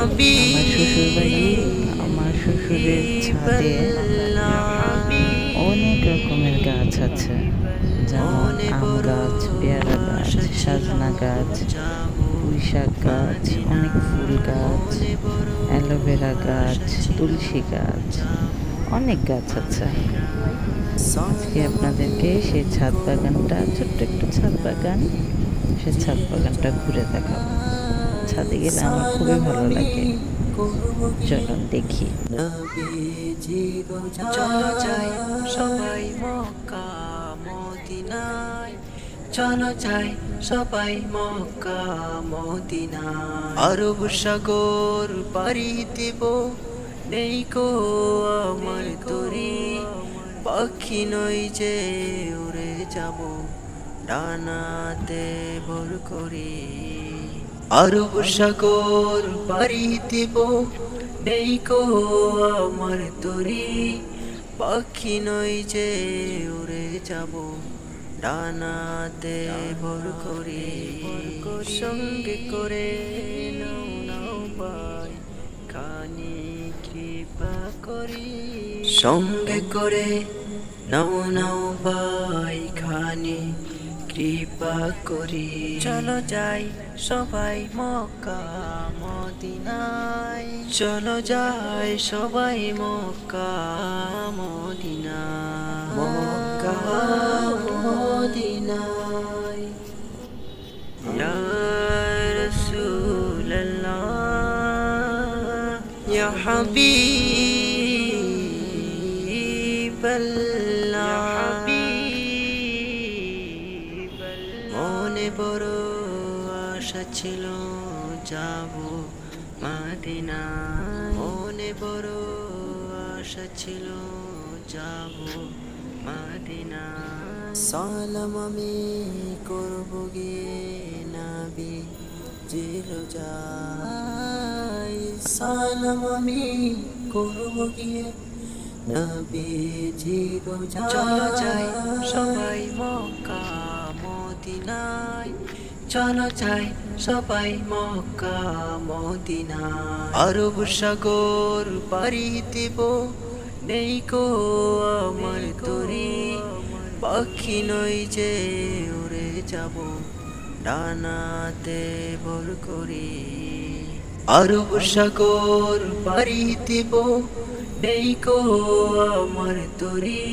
আমার শ্বশুর বাড়ি, আমার শ্বশুরের ছাদে অনেক রকমের গাছ আছে, যেমন আম গাছ, পেয়ারা গাছ, সজনা গাছ, পুঁইশাক গাছ, অনেক ফুল গাছ, অ্যালোভেরা গাছ, তুলসী গাছ, অনেক গাছ আছে। আজকে আপনাদেরকে সেই ছাদ বাগানটা, ছোট্ট একটু ছাদ বাগান, সে ছাদ বাগানটা ঘুরে দেখাবো। ছাদে গেলে আমার খুবই ভালো লাগে। চলুন দেখি। চলো যাই সবাই মক্কা মদিনায়, চলো যাই সবাই মক্কা মদিনায়। আরব সাগর পাড়ি দিব, নেই কো আমার তরি, পাখি নই যে উড়ে যাব, ডানাতে ভর করি। আরব সাগর পাড়ি দিব, নেই কো আমার তরি, পাখি নই যে উড়ে যাব, ডানাতে ভর করি। সঙ্গে করে নাও নাও পাই খানি কৃপা করি, সঙ্গে করে নাও নাও ভাই খানি কৃপা করি। চলো যাই সবাই মক্কা মদিনায়, চলো যাই সবাই মক্কা মদিনায়, মক্কা মদিনায়। ইয়া রাসূলুল্লাহ ইয়া হাবিবাল্লাহ, মনে বড় আশা ছিল যাব মদিনায়, মনে বড় আশা ছিল যাব মদিনায়। সালাম আমি করব গিয়ে নবী জির যায়, সালাম আমি করব গিয়ে নবী জির যায়। চলো যাই সবাই মক্কা মদিনায়, চলো যাই সবাই মক্কা মদিনায়। আরব সাগর পাড়ি দিব, নেই কো আমার তরি, পাখি নই যে উড়ে যাব, ডানাতে ভর করি। আরব সাগর পাড়ি দিব, নেই কো আমার তরি,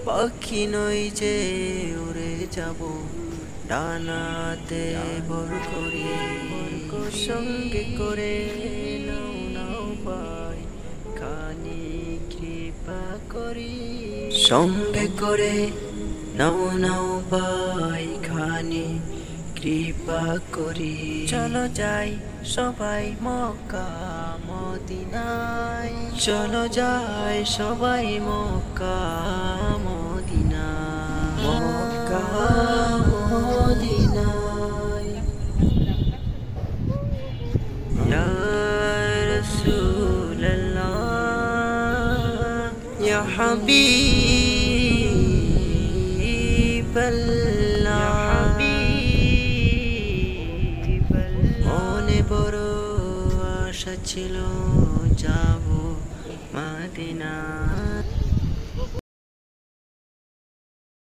পাখি নই যে উড়ে যাব, ডানাতে ভর করি। সঙ্গে করে নাও নাও পাই খানি কৃপা করি, সঙ্গে করে নাও নাও পাই খানি কৃপা করি। চলো যাই সবাই মক্কা মদিনায়, চলো যাই সবাই মক্কা মদিনায়, মক্কা মদিনায়। ইয়া রাসূলুল্লাহ ইয়া হাবিবাল্লাহ, মনে বড় আশা ছিল যাব মদিনায়।